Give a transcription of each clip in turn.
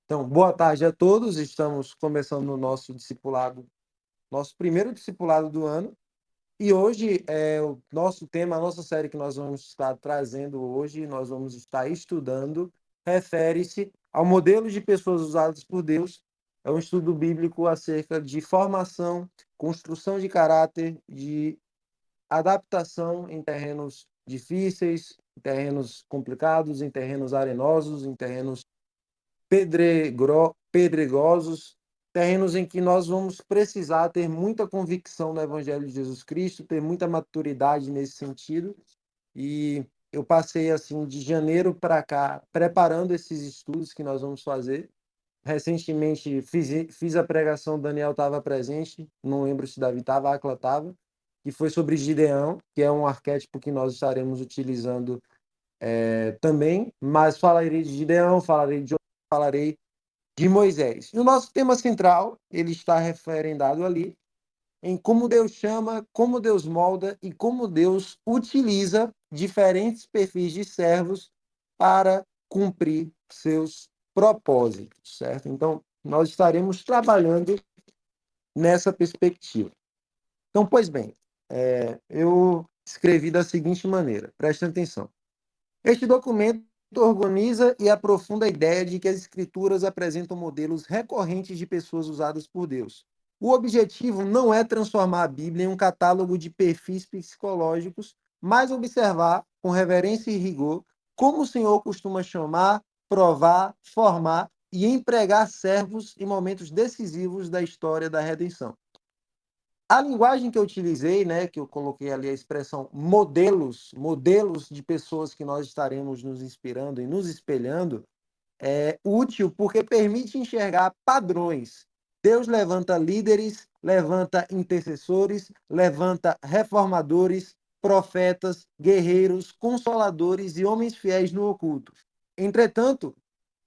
Então, boa tarde a todos. Estamos começando o nosso discipulado, nosso primeiro discipulado do ano. E hoje o nosso tema, a nossa série que nós vamos estar trazendo hoje, nós vamos estar estudando, refere-se ao modelo de pessoas usadas por Deus. É um estudo bíblico acerca de formação, construção de caráter, de adaptação em terrenos difíceis, em terrenos complicados, em terrenos arenosos, em terrenos pedregosos, terrenos em que nós vamos precisar ter muita convicção no Evangelho de Jesus Cristo, ter muita maturidade nesse sentido. E eu passei assim de janeiro para cá preparando esses estudos que nós vamos fazer. Recentemente fiz a pregação, Daniel estava presente, não lembro se Davi estava, Acla estava, que foi sobre Gideão, que é um arquétipo que nós estaremos utilizando também, mas falarei de Gideão, falarei de Moisés. E o nosso tema central, ele está referendado ali em como Deus chama, como Deus molda e como Deus utiliza diferentes perfis de servos para cumprir seus propósitos, certo? Então, nós estaremos trabalhando nessa perspectiva. Então, pois bem, eu escrevi da seguinte maneira, prestem atenção. Este documento organiza e aprofunda a ideia de que as escrituras apresentam modelos recorrentes de pessoas usadas por Deus. O objetivo não é transformar a Bíblia em um catálogo de perfis psicológicos, mas observar, com reverência e rigor, como o Senhor costuma chamar, provar, formar e empregar servos em momentos decisivos da história da redenção. A linguagem que eu utilizei, né, que eu coloquei ali a expressão modelos de pessoas que nós estaremos nos inspirando e nos espelhando, é útil porque permite enxergar padrões. Deus levanta líderes, levanta intercessores, levanta reformadores, profetas, guerreiros, consoladores e homens fiéis no oculto. Entretanto,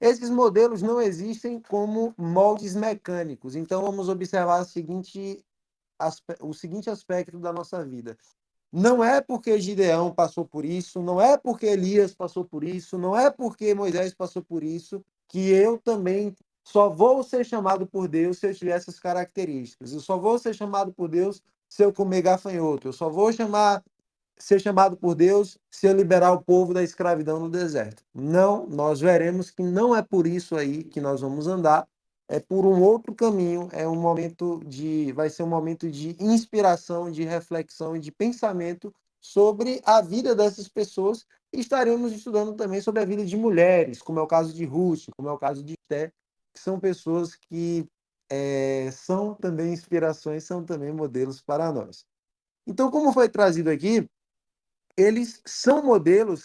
esses modelos não existem como moldes mecânicos. Então, vamos observar o seguinte aspecto da nossa vida. Não é porque Gideão passou por isso, não é porque Elias passou por isso, não é porque Moisés passou por isso, que eu também só vou ser chamado por Deus se eu tiver essas características. Eu só vou ser chamado por Deus se eu comer gafanhoto. Eu só vou ser chamado por Deus se eu liberar o povo da escravidão no deserto. Não, nós veremos que não é por isso aí que nós vamos andar, é por um outro caminho, vai ser um momento de inspiração, de reflexão e de pensamento sobre a vida dessas pessoas. E estaremos estudando também sobre a vida de mulheres, como é o caso de Ruth, como é o caso de Esté, que são pessoas que são também inspirações, são também modelos para nós. Então, como foi trazido aqui, eles são modelos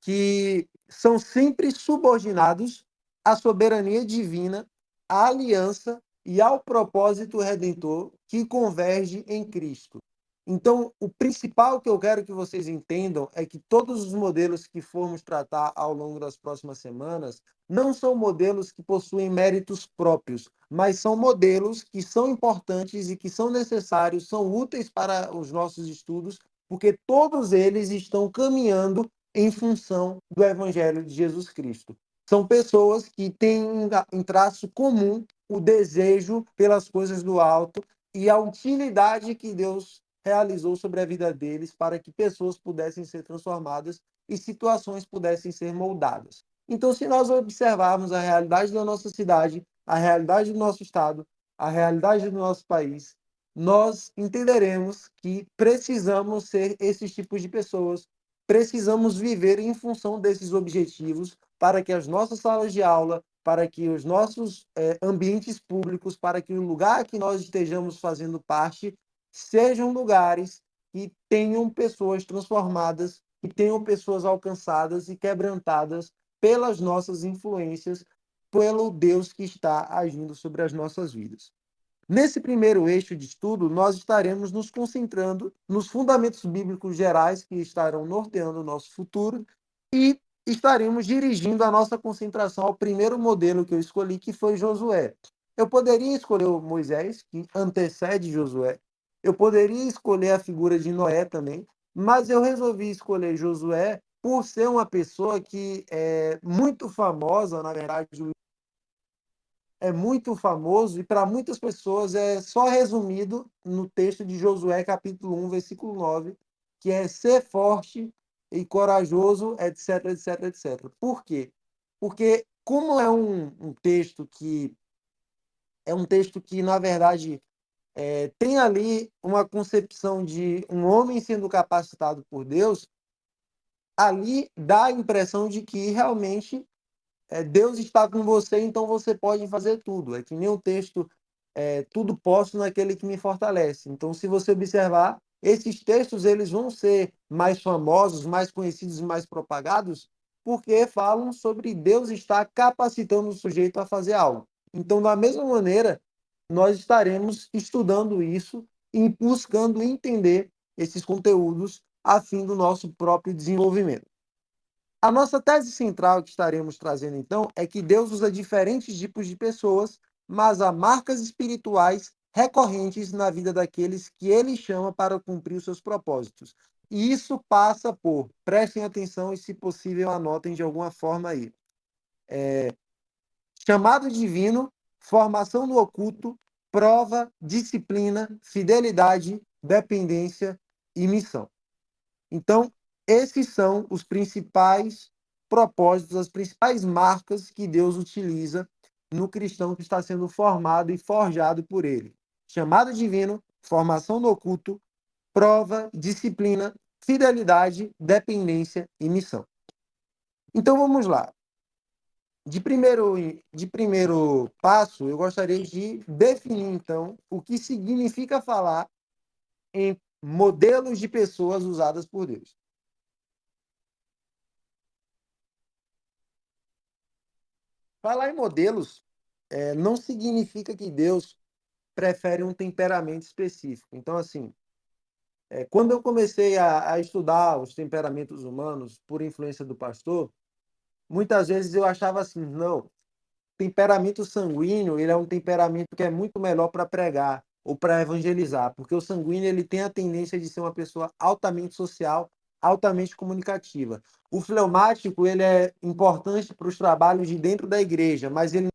que são sempre subordinados à soberania divina, à aliança e ao propósito redentor que converge em Cristo. Então, o principal que eu quero que vocês entendam é que todos os modelos que formos tratar ao longo das próximas semanas não são modelos que possuem méritos próprios, mas são modelos que são importantes e que são necessários, são úteis para os nossos estudos, porque todos eles estão caminhando em função do Evangelho de Jesus Cristo. São pessoas que têm em traço comum o desejo pelas coisas do alto e a utilidade que Deus realizou sobre a vida deles para que pessoas pudessem ser transformadas e situações pudessem ser moldadas. Então, se nós observarmos a realidade da nossa cidade, a realidade do nosso estado, a realidade do nosso país, nós entenderemos que precisamos ser esses tipos de pessoas, precisamos viver em função desses objetivos para que as nossas salas de aula, para que os nossos ambientes públicos, para que o lugar que nós estejamos fazendo parte sejam lugares que tenham pessoas transformadas, que tenham pessoas alcançadas e quebrantadas pelas nossas influências, pelo Deus que está agindo sobre as nossas vidas. Nesse primeiro eixo de estudo, nós estaremos nos concentrando nos fundamentos bíblicos gerais que estarão norteando o nosso futuro e estaremos dirigindo a nossa concentração ao primeiro modelo que eu escolhi, que foi Josué. Eu poderia escolher o Moisés, que antecede Josué. Eu poderia escolher a figura de Noé também, mas eu resolvi escolher Josué por ser uma pessoa que é muito famosa, na verdade, é muito famoso e para muitas pessoas é só resumido no texto de Josué, capítulo 1, versículo 9, que é ser forte e corajoso, etc, etc, etc. Por quê? Porque como é um texto que, na verdade, tem ali uma concepção de um homem sendo capacitado por Deus, ali dá a impressão de que realmente Deus está com você, então você pode fazer tudo. É que nem o texto, tudo posso naquele que me fortalece. Então, se você observar, esses textos eles vão ser mais famosos, mais conhecidos e mais propagados, porque falam sobre Deus estar capacitando o sujeito a fazer algo. Então, da mesma maneira, nós estaremos estudando isso e buscando entender esses conteúdos a fim do nosso próprio desenvolvimento. A nossa tese central que estaremos trazendo, então, é que Deus usa diferentes tipos de pessoas, mas há marcas espirituais recorrentes na vida daqueles que ele chama para cumprir os seus propósitos. E isso passa por, prestem atenção e, se possível, anotem de alguma forma aí. Chamado divino, formação no oculto, prova, disciplina, fidelidade, dependência e missão. Então, esses são os principais propósitos, as principais marcas que Deus utiliza no cristão que está sendo formado e forjado por ele. Chamado divino, formação no oculto, prova, disciplina, fidelidade, dependência e missão. Então vamos lá. De primeiro passo, eu gostaria de definir, então, o que significa falar em modelos de pessoas usadas por Deus. Falar em modelos não significa que Deus prefere um temperamento específico. Então, assim, quando eu comecei a estudar os temperamentos humanos por influência do pastor, muitas vezes eu achava assim, não, temperamento sanguíneo, ele é um temperamento que é muito melhor para pregar ou para evangelizar, porque o sanguíneo ele tem a tendência de ser uma pessoa altamente social, altamente comunicativa. O fleumático, ele é importante para os trabalhos de dentro da igreja, mas ele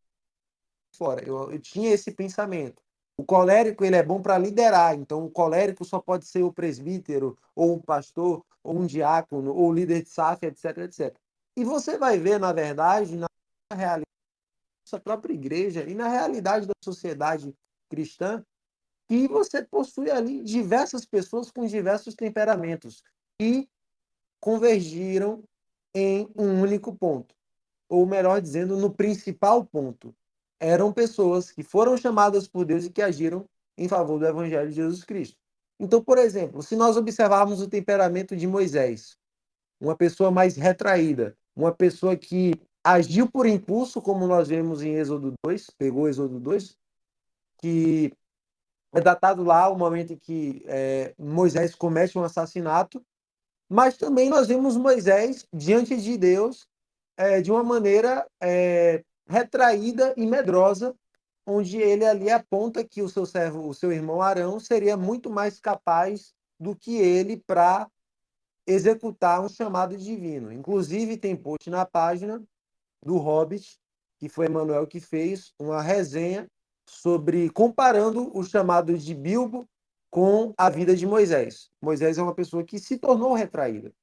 fora. Eu tinha esse pensamento. O colérico ele é bom para liderar, então o colérico só pode ser o presbítero, ou um pastor, ou um diácono, ou líder de SAF, etc, etc. E você vai ver, na verdade, na realidade da sua própria igreja e na realidade da sociedade cristã, que você possui ali diversas pessoas com diversos temperamentos que convergiram em um único ponto, ou melhor dizendo, no principal ponto. Eram pessoas que foram chamadas por Deus e que agiram em favor do Evangelho de Jesus Cristo. Então, por exemplo, se nós observarmos o temperamento de Moisés, uma pessoa mais retraída, uma pessoa que agiu por impulso, como nós vemos em Êxodo 2, pegou Êxodo 2, que é datado lá o momento em que Moisés comete um assassinato, mas também nós vemos Moisés diante de Deus de uma maneira retraída e medrosa, onde ele ali aponta que o seu servo, o seu irmão Arão, seria muito mais capaz do que ele para executar um chamado divino. Inclusive, tem post na página do Hobbit, que foi Emanuel que fez, uma resenha sobre comparando o chamado de Bilbo com a vida de Moisés. Moisés é uma pessoa que se tornou retraída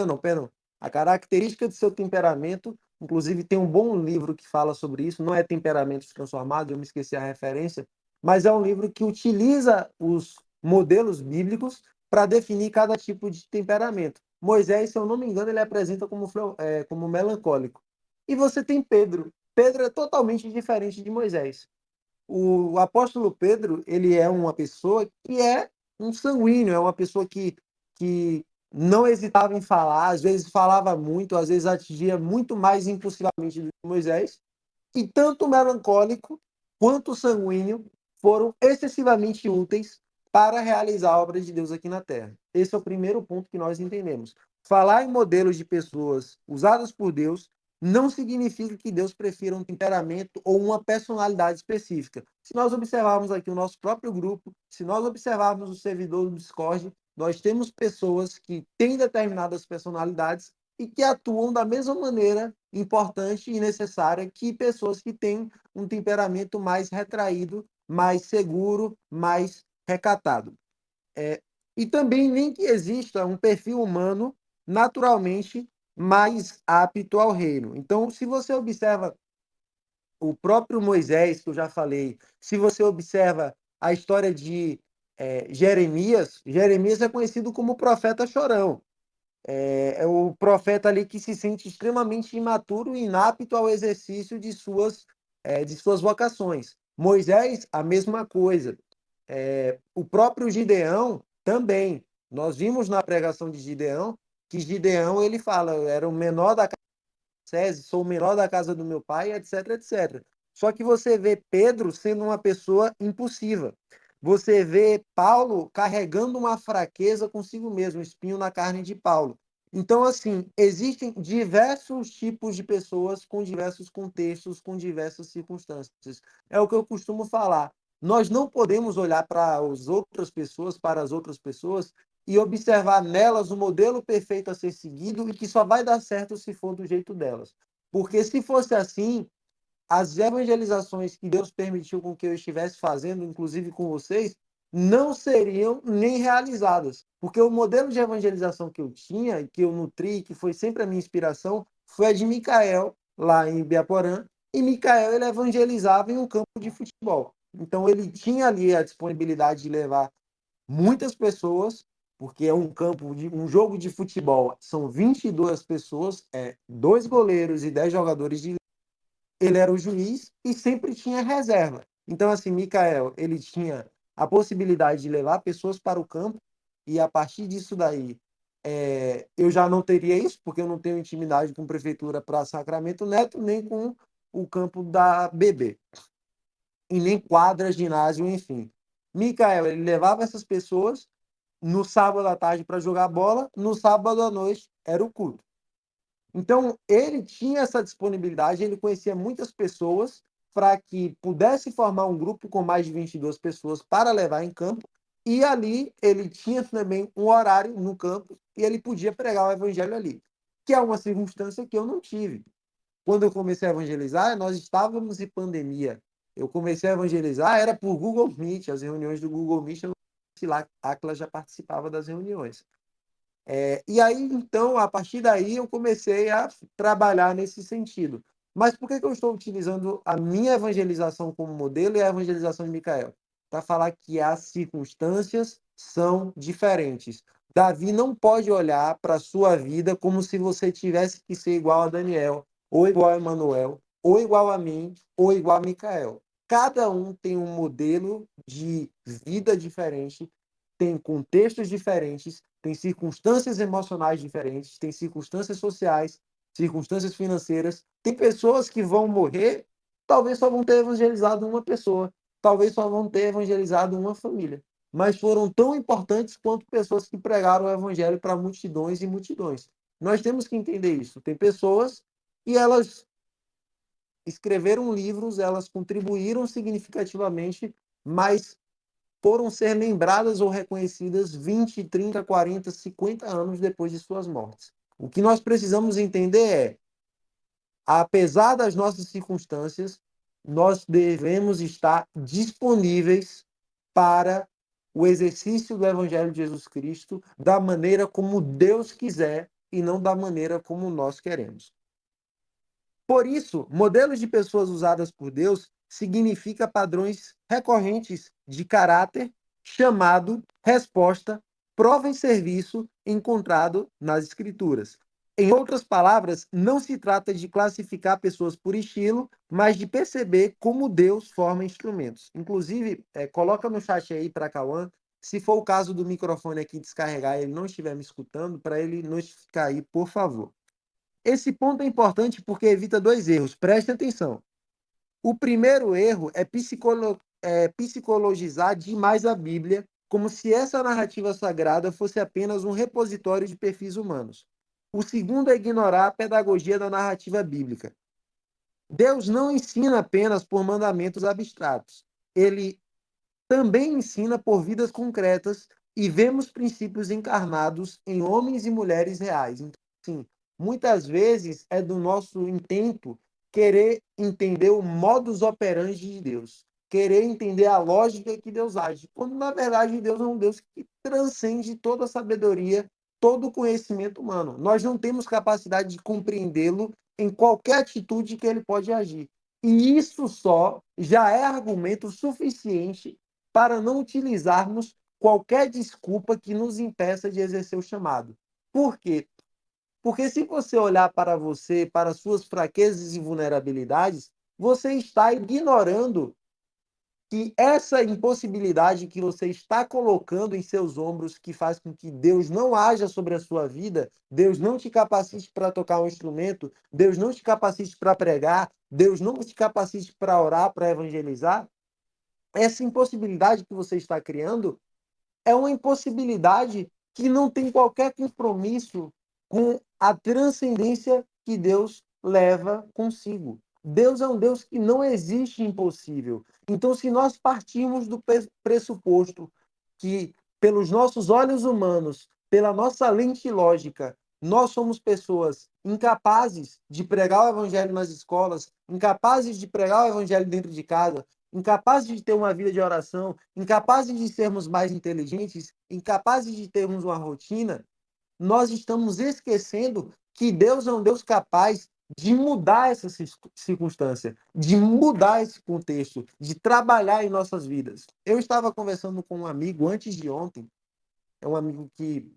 não, perdão. A característica do seu temperamento, inclusive tem um bom livro que fala sobre isso, não é Temperamentos Transformados, eu me esqueci a referência, mas é um livro que utiliza os modelos bíblicos para definir cada tipo de temperamento. Moisés, se eu não me engano, ele apresenta como melancólico. E você tem Pedro. Pedro é totalmente diferente de Moisés. O apóstolo Pedro, ele é uma pessoa que é um sanguíneo, é uma pessoa que não hesitava em falar, às vezes falava muito, às vezes atingia muito mais impulsivamente do que Moisés, e tanto o melancólico quanto o sanguíneo foram excessivamente úteis para realizar a obra de Deus aqui na Terra. Esse é o primeiro ponto que nós entendemos. Falar em modelos de pessoas usadas por Deus não significa que Deus prefira um temperamento ou uma personalidade específica. Se nós observarmos aqui o nosso próprio grupo, se nós observarmos o servidor do Discord, nós temos pessoas que têm determinadas personalidades e que atuam da mesma maneira importante e necessária que pessoas que têm um temperamento mais retraído, mais seguro, mais recatado. É, e também nem que exista um perfil humano naturalmente mais apto ao reino. Então, se você observa o próprio Moisés, que eu já falei, se você observa a história de Jeremias, Jeremias é conhecido como profeta chorão. É o profeta ali que se sente extremamente imaturo e inapto ao exercício de suas vocações. Moisés, a mesma coisa. O próprio Gideão também. Nós vimos na pregação de Gideão que Gideão ele fala, eu era o menor da SESI, sou o menor da casa do meu pai, etc, etc. Só que você vê Pedro sendo uma pessoa impulsiva. Você vê Paulo carregando uma fraqueza consigo mesmo, um espinho na carne de Paulo. Então, assim, existem diversos tipos de pessoas com diversos contextos, com diversas circunstâncias. É o que eu costumo falar. Nós não podemos olhar para as outras pessoas e observar nelas o modelo perfeito a ser seguido e que só vai dar certo se for do jeito delas. Porque se fosse assim, as evangelizações que Deus permitiu com que eu estivesse fazendo, inclusive com vocês, não seriam nem realizadas. Porque o modelo de evangelização que eu tinha, que eu nutri, que foi sempre a minha inspiração, foi a de Micael, lá em Ibiaporã. E Micael, ele evangelizava em um campo de futebol. Então, ele tinha ali a disponibilidade de levar muitas pessoas, porque é um campo de um jogo de futebol, são 22 pessoas, dois goleiros e 10 jogadores de ele era o juiz e sempre tinha reserva. Então assim, Mikael, ele tinha a possibilidade de levar pessoas para o campo e a partir disso daí eu já não teria isso, porque eu não tenho intimidade com a prefeitura para Sacramento Neto, nem com o campo da BB, e nem quadra, ginásio, enfim. Mikael, ele levava essas pessoas no sábado à tarde para jogar bola, no sábado à noite era o culto. Então, ele tinha essa disponibilidade, ele conhecia muitas pessoas para que pudesse formar um grupo com mais de 22 pessoas para levar em campo, e ali ele tinha também um horário no campo e ele podia pregar o evangelho ali, que é uma circunstância que eu não tive. Quando eu comecei a evangelizar, nós estávamos em pandemia. Eu comecei a evangelizar, era por Google Meet, as reuniões do Google Meet, eu sei lá, a Acla já participava das reuniões. E aí, então, a partir daí, eu comecei a trabalhar nesse sentido. Mas por que eu estou utilizando a minha evangelização como modelo e a evangelização de Micael? Para falar que as circunstâncias são diferentes. Davi não pode olhar para a sua vida como se você tivesse que ser igual a Daniel, ou igual a Emanuel, ou igual a mim, ou igual a Micael. Cada um tem um modelo de vida diferente, tem contextos diferentes, tem circunstâncias emocionais diferentes, tem circunstâncias sociais, circunstâncias financeiras. Tem pessoas que vão morrer, talvez só vão ter evangelizado uma pessoa, talvez só vão ter evangelizado uma família, mas foram tão importantes quanto pessoas que pregaram o evangelho para multidões e multidões. Nós temos que entender isso. Tem pessoas e elas escreveram livros, elas contribuíram significativamente, mas foram ser lembradas ou reconhecidas 20, 30, 40, 50 anos depois de suas mortes. O que nós precisamos entender é, apesar das nossas circunstâncias, nós devemos estar disponíveis para o exercício do Evangelho de Jesus Cristo da maneira como Deus quiser e não da maneira como nós queremos. Por isso, modelos de pessoas usadas por Deus significa padrões recorrentes de caráter, chamado, resposta, prova e serviço encontrado nas Escrituras. Em outras palavras, não se trata de classificar pessoas por estilo, mas de perceber como Deus forma instrumentos. Inclusive, coloca no chat aí para Cauã, se for o caso do microfone aqui descarregar e ele não estiver me escutando, para ele notificar aí, por favor. Esse ponto é importante porque evita dois erros. Preste atenção. O primeiro erro é psicologizar demais a Bíblia, como se essa narrativa sagrada fosse apenas um repositório de perfis humanos. O segundo é ignorar a pedagogia da narrativa bíblica. Deus não ensina apenas por mandamentos abstratos. Ele também ensina por vidas concretas e vemos princípios encarnados em homens e mulheres reais. Então, sim, muitas vezes é do nosso intento querer entender o modus operandi de Deus, querer entender a lógica que Deus age, quando na verdade Deus é um Deus que transcende toda a sabedoria, todo o conhecimento humano. Nós não temos capacidade de compreendê-lo em qualquer atitude que ele pode agir. E isso só já é argumento suficiente para não utilizarmos qualquer desculpa que nos impeça de exercer o chamado. Por quê? Porque se você olhar para você, para suas fraquezas e vulnerabilidades, você está ignorando que essa impossibilidade que você está colocando em seus ombros, que faz com que Deus não haja sobre a sua vida, Deus não te capacite para tocar um instrumento, Deus não te capacite para pregar, Deus não te capacite para orar, para evangelizar, essa impossibilidade que você está criando é uma impossibilidade que não tem qualquer compromisso com a transcendência que Deus leva consigo. Deus é um Deus que não existe impossível. Então, se nós partirmos do pressuposto que, pelos nossos olhos humanos, pela nossa lente lógica, nós somos pessoas incapazes de pregar o evangelho nas escolas, incapazes de pregar o evangelho dentro de casa, incapazes de ter uma vida de oração, incapazes de sermos mais inteligentes, incapazes de termos uma rotina, nós estamos esquecendo que Deus é um Deus capaz de mudar essa circunstância, de mudar esse contexto, de trabalhar em nossas vidas. Eu estava conversando com um amigo antes de ontem, é um amigo que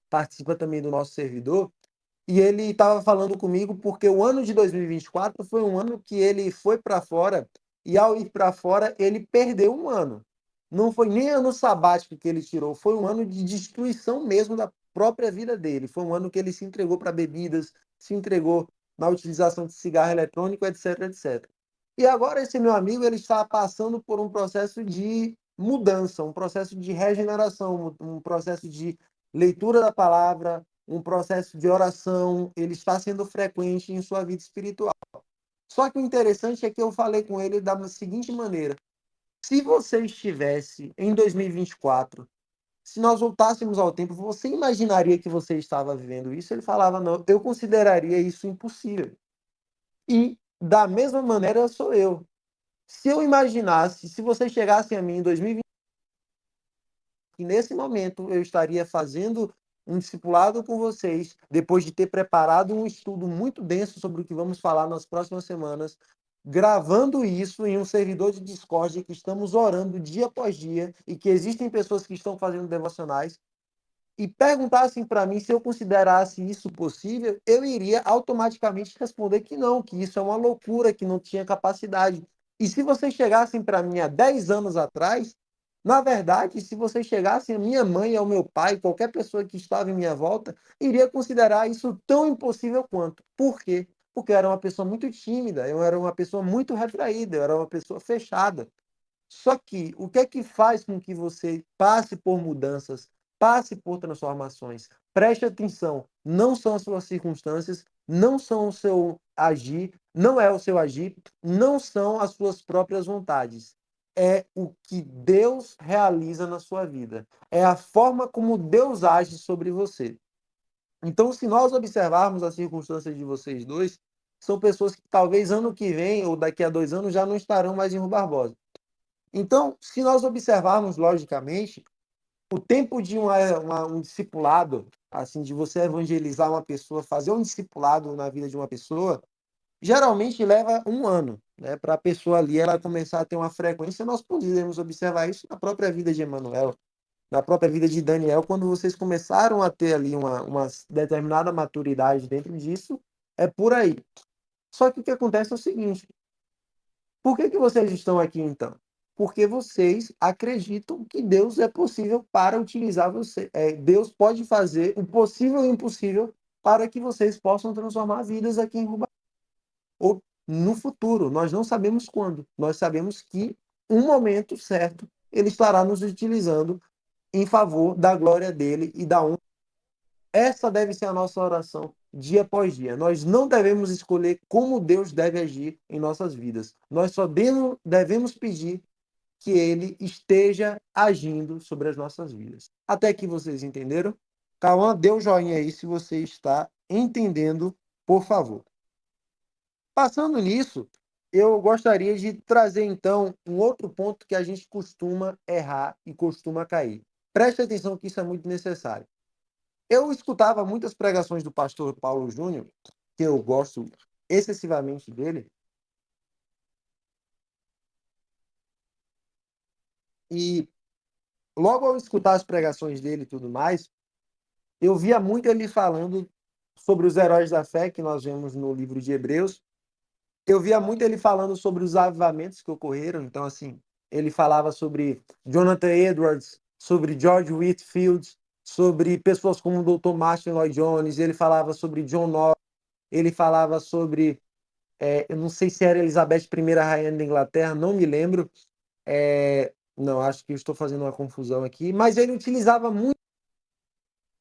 participa também do nosso servidor, e ele estava falando comigo porque o ano de 2024 foi um ano que ele foi para fora e ao ir para fora ele perdeu um ano. Não foi nem ano sabático que ele tirou, foi um ano de destruição mesmo da própria vida dele. Foi um ano que ele se entregou para bebidas, se entregou na utilização de cigarro eletrônico, etc, etc. E agora esse meu amigo ele está passando por um processo de mudança, um processo de regeneração, um processo de leitura da palavra, um processo de oração, ele está sendo frequente em sua vida espiritual. Só que o interessante é que eu falei com ele da seguinte maneira: se você estivesse em 2024, se nós voltássemos ao tempo, você imaginaria que você estava vivendo isso? Ele falava, não, eu consideraria isso impossível. E da mesma maneira sou eu. Se eu imaginasse, se você chegasse a mim em 2020, que nesse momento eu estaria fazendo um discipulado com vocês, depois de ter preparado um estudo muito denso sobre o que vamos falar nas próximas semanas, gravando isso em um servidor de Discord que estamos orando dia após dia e que existem pessoas que estão fazendo devocionais, e perguntassem para mim se eu considerasse isso possível, eu iria automaticamente responder que não, que isso é uma loucura, que não tinha capacidade. E se vocês chegassem para mim há 10 anos atrás, na verdade, se vocês chegassem a minha mãe, ao meu pai, qualquer pessoa que estava em minha volta, iria considerar isso tão impossível quanto. Por quê? Porque eu era uma pessoa muito tímida, eu era uma pessoa muito retraída, eu era uma pessoa fechada. Só que o que é que faz com que você passe por mudanças, passe por transformações? Preste atenção, não são as suas circunstâncias, não são o seu agir, não é o seu agir, não são as suas próprias vontades. É o que Deus realiza na sua vida. É a forma como Deus age sobre você. Então, se nós observarmos as circunstâncias de vocês dois, são pessoas que talvez ano que vem ou daqui a 2 anos já não estarão mais em Rua Barbosa. Então, se nós observarmos logicamente, o tempo de um discipulado, assim, de você evangelizar uma pessoa, fazer um discipulado na vida de uma pessoa, geralmente leva um ano, né? Para a pessoa ali ela começar a ter uma frequência. Nós podemos observar isso na própria vida de Emanuel, na própria vida de Daniel, quando vocês começaram a ter ali uma determinada maturidade dentro disso, é por aí. Só que o que acontece é o seguinte: por que que vocês estão aqui então? Porque vocês acreditam que Deus é possível para utilizar você. Deus pode fazer o possível e o impossível para que vocês possam transformar vidas aqui em Ruba. Ou no futuro, nós não sabemos quando. Nós sabemos que um momento certo ele estará nos utilizando em favor da glória dele e da honra. Essa deve ser a nossa oração dia após dia. Nós não devemos escolher como Deus deve agir em nossas vidas. Nós só devemos pedir que ele esteja agindo sobre as nossas vidas. Até que vocês entenderam? Cauã, dê um joinha aí se você está entendendo, por favor. Passando nisso, eu gostaria de trazer então um outro ponto que a gente costuma errar e costuma cair. Preste atenção que isso é muito necessário. Eu escutava muitas pregações do pastor Paulo Júnior, que eu gosto excessivamente dele, e logo ao escutar as pregações dele e tudo mais, eu via muito ele falando sobre os heróis da fé que nós vemos no livro de Hebreus. Eu via muito ele falando sobre os avivamentos que ocorreram. Então, assim, ele falava sobre Jonathan Edwards, sobre George Whitefield, sobre pessoas como o Dr. Martin Lloyd Jones. Ele falava sobre John Knox. Ele falava sobre, eu não sei se era Elizabeth I, rainha da Inglaterra, não me lembro. Não, acho que eu estou fazendo uma confusão aqui. Mas ele utilizava muito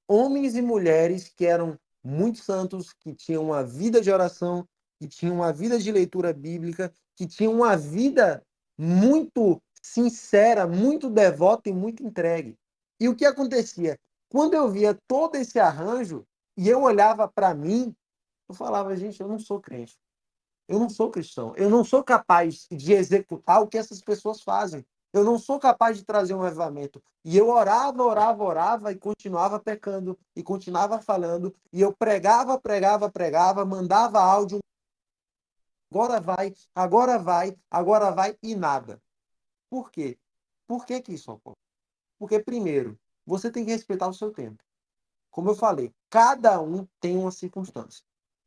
homens e mulheres que eram muito santos, que tinham uma vida de oração, que tinham uma vida de leitura bíblica, que tinham uma vida muito sincera, muito devota e muito entregue. E o que acontecia? Quando eu via todo esse arranjo e eu olhava para mim, eu falava, gente, eu não sou crente. Eu não sou cristão. Eu não sou capaz de executar o que essas pessoas fazem. Eu não sou capaz de trazer um avivamento. E eu orava, orava, orava e continuava pecando e continuava falando. E eu pregava, pregava, pregava, mandava áudio. Agora vai e nada. Por quê? Por que que isso ocorre? Porque, primeiro, você tem que respeitar o seu tempo. Como eu falei, cada um tem uma circunstância.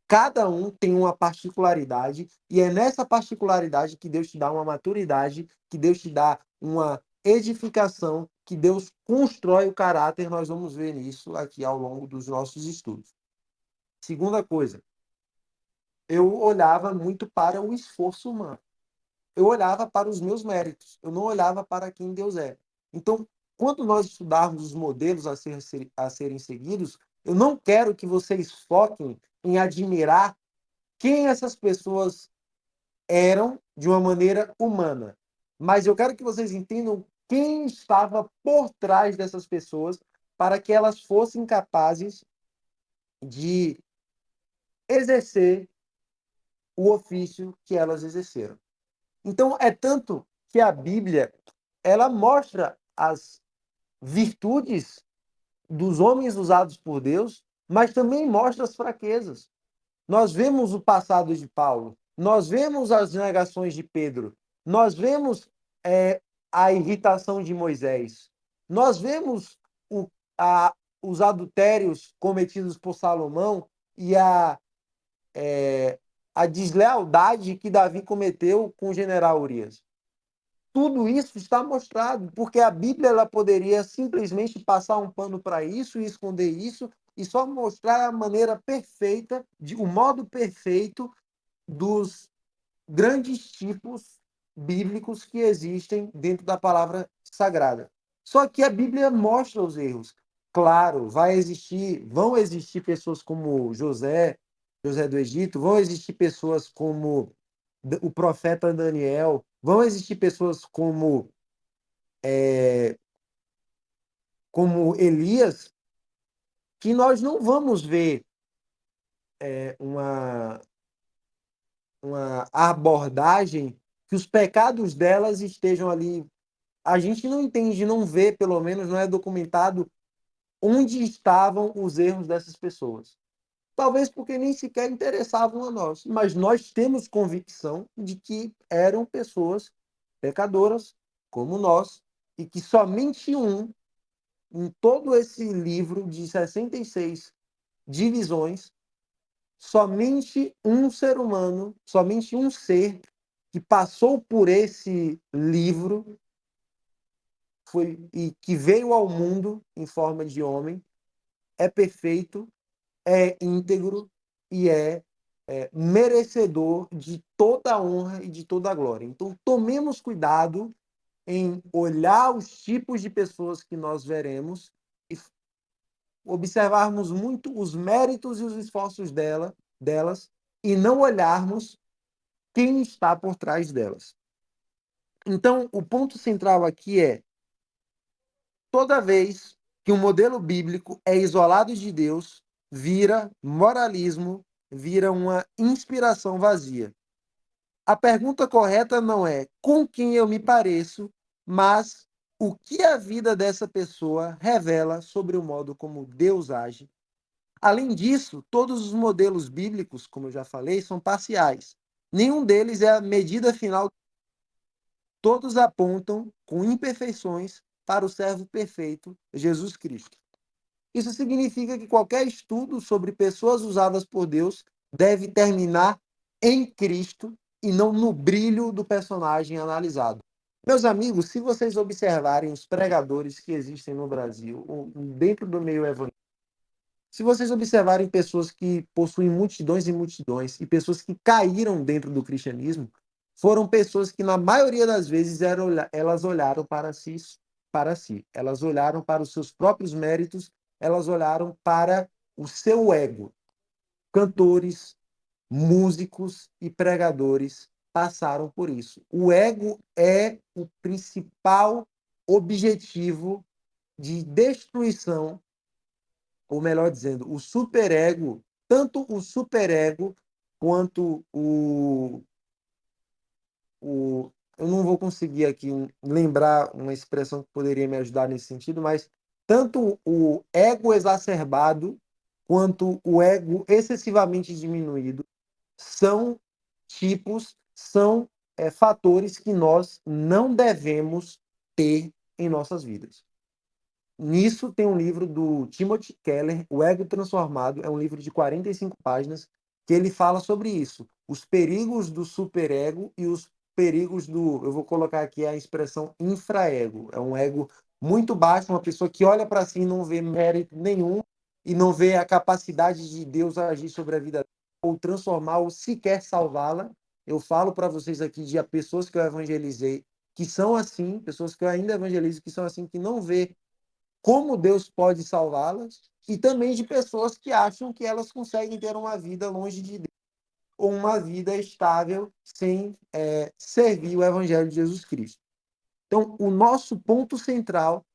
Cada um tem uma particularidade e é nessa particularidade que Deus te dá uma maturidade, que Deus te dá uma edificação, que Deus constrói o caráter. Nós vamos ver isso aqui ao longo dos nossos estudos. Segunda coisa, eu olhava muito para o esforço humano. Eu olhava para os meus méritos. Eu não olhava para quem Deus é. Então, quando nós estudarmos os modelos a serem seguidos, eu não quero que vocês foquem em admirar quem essas pessoas eram de uma maneira humana. Mas eu quero que vocês entendam quem estava por trás dessas pessoas para que elas fossem capazes de exercer o ofício que elas exerceram. Então, é tanto que a Bíblia ela mostra as virtudes dos homens usados por Deus, mas também mostra as fraquezas. Nós vemos o passado de Paulo, nós vemos as negações de Pedro, nós vemos a irritação de Moisés, nós vemos o, a, os adultérios cometidos por Salomão e a deslealdade que Davi cometeu com o general Urias. Tudo isso está mostrado, porque a Bíblia ela poderia simplesmente passar um pano para isso e esconder isso e só mostrar a maneira perfeita, o modo perfeito dos grandes tipos bíblicos que existem dentro da palavra sagrada. Só que a Bíblia mostra os erros. Claro, vão existir pessoas como José do Egito, vão existir pessoas como o profeta Daniel, vão existir pessoas como Elias, que nós não vamos ver uma, uma abordagem que os pecados delas estejam ali. A gente não entende, não vê, pelo menos não é documentado onde estavam os erros dessas pessoas. Talvez porque nem sequer interessavam a nós, mas nós temos convicção de que eram pessoas pecadoras como nós e que somente um, em todo esse livro de 66 divisões, somente um ser humano, somente um ser que passou por esse livro e que veio ao mundo em forma de homem, é perfeito, é íntegro e é merecedor de toda a honra e de toda a glória. Então, tomemos cuidado em olhar os tipos de pessoas que nós veremos e observarmos muito os méritos e os esforços delas e não olharmos quem está por trás delas. Então, o ponto central aqui é: toda vez que um modelo bíblico é isolado de Deus, vira moralismo, vira uma inspiração vazia. A pergunta correta não é com quem eu me pareço, mas o que a vida dessa pessoa revela sobre o modo como Deus age. Além disso, todos os modelos bíblicos, como eu já falei, são parciais. Nenhum deles é a medida final. Todos apontam com imperfeições para o servo perfeito, Jesus Cristo. Isso significa que qualquer estudo sobre pessoas usadas por Deus deve terminar em Cristo e não no brilho do personagem analisado. Meus amigos, se vocês observarem os pregadores que existem no Brasil, dentro do meio evangélico, se vocês observarem pessoas que possuem multidões e multidões e pessoas que caíram dentro do cristianismo, foram pessoas que, na maioria das vezes, elas olharam para si. Elas olharam para os seus próprios méritos, elas olharam para o seu ego. Cantores, músicos e pregadores passaram por isso. O ego é o principal objetivo de destruição, ou melhor dizendo, o superego, tanto o superego quanto eu não vou conseguir aqui lembrar uma expressão que poderia me ajudar nesse sentido, mas tanto o ego exacerbado quanto o ego excessivamente diminuído são são fatores que nós não devemos ter em nossas vidas. Nisso tem um livro do Timothy Keller, O Ego Transformado, é um livro de 45 páginas, que ele fala sobre isso, os perigos do superego e os perigos eu vou colocar aqui a expressão infraego, é um ego muito baixo, uma pessoa que olha para si e não vê mérito nenhum e não vê a capacidade de Deus agir sobre a vida dela, ou transformar ou sequer salvá-la. Eu falo para vocês aqui de pessoas que eu evangelizei que são assim, pessoas que eu ainda evangelizo que são assim, que não vê como Deus pode salvá-las, e também de pessoas que acham que elas conseguem ter uma vida longe de Deus, ou uma vida estável sem servir o Evangelho de Jesus Cristo. Então, o nosso ponto central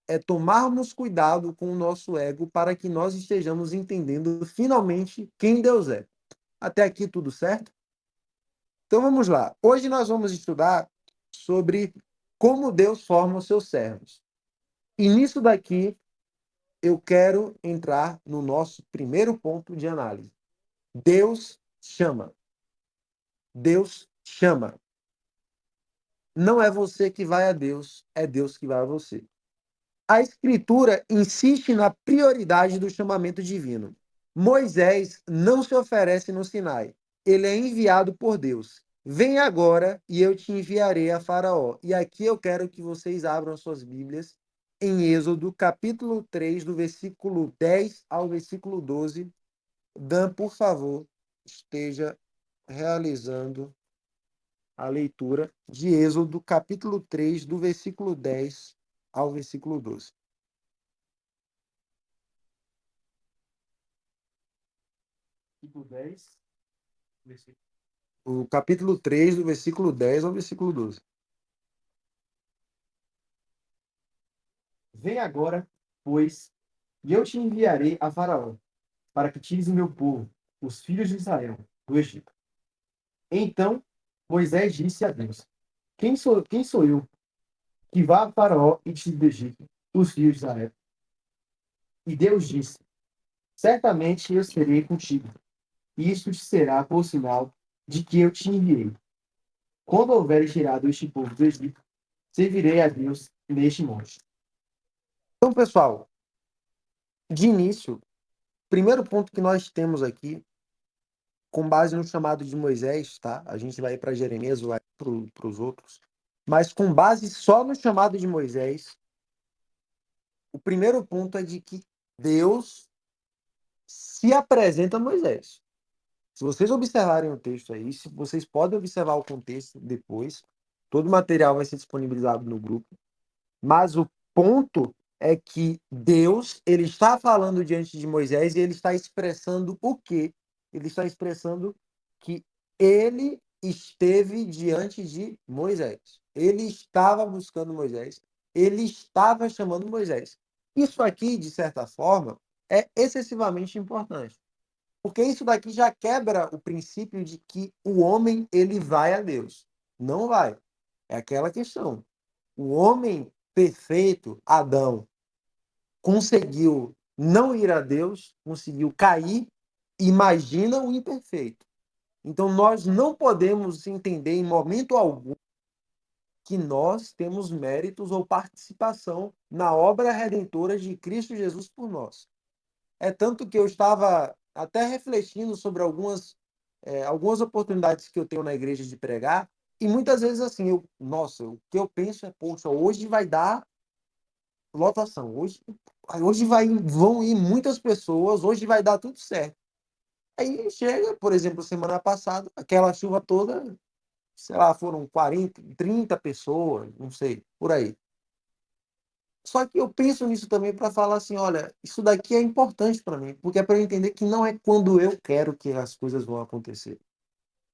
é tomarmos cuidado com o nosso ego para que nós estejamos entendendo finalmente quem Deus é. Até aqui tudo certo? Então vamos lá. Hoje nós vamos estudar sobre como Deus forma os seus servos. E nisso daqui eu quero entrar no nosso primeiro ponto de análise. Deus chama. Deus chama. Não é você que vai a Deus, é Deus que vai a você. A Escritura insiste na prioridade do chamamento divino. Moisés não se oferece no Sinai. Ele é enviado por Deus. Vem agora e eu te enviarei a Faraó. E aqui eu quero que vocês abram suas Bíblias em Êxodo, capítulo 3, do versículo 10 ao versículo 12. Dan, por favor, esteja realizando a leitura de Êxodo, capítulo 3, do versículo 10 ao versículo 12. Capítulo 10, o capítulo 3, do versículo 10 ao versículo 12. Vem agora, pois, e eu te enviarei a Faraó, para que tires o meu povo, os filhos de Israel, do Egito. Então Moisés disse a Deus: quem sou eu que vá a Faraó e tire do Egito os filhos de Israel? E Deus disse: certamente eu serei contigo, e isto te será por sinal de que eu te enviei. Quando houveres tirado este povo do Egito, servirei a Deus neste monte. Então, pessoal, de início, primeiro ponto que nós temos aqui, com base no chamado de Moisés, tá? A gente vai para Jeremias, vai para os outros, mas com base só no chamado de Moisés, o primeiro ponto é de que Deus se apresenta a Moisés. Se vocês observarem o texto aí, se vocês podem observar o contexto depois, todo o material vai ser disponibilizado no grupo. Mas o ponto é que Deus, ele está falando diante de Moisés e ele está expressando o quê? Ele está expressando que ele esteve diante de Moisés. Ele estava buscando Moisés. Ele estava chamando Moisés. Isso aqui, de certa forma, é excessivamente importante. Porque isso daqui já quebra o princípio de que o homem ele vai a Deus. Não vai. É aquela questão. O homem perfeito, Adão, conseguiu não ir a Deus, conseguiu cair. Imagina o imperfeito. Então nós não podemos entender em momento algum que nós temos méritos ou participação na obra redentora de Cristo Jesus por nós. É tanto que eu estava até refletindo sobre algumas oportunidades que eu tenho na igreja de pregar, e muitas vezes assim, nossa, o que eu penso é, poxa, hoje vai dar lotação, hoje vão ir muitas pessoas, hoje vai dar tudo certo. Aí chega, por exemplo, semana passada, aquela chuva toda, sei lá, foram 40, 30 pessoas, não sei, por aí. Só que eu penso nisso também para falar assim, olha, isso daqui é importante para mim, porque é para eu entender que não é quando eu quero que as coisas vão acontecer.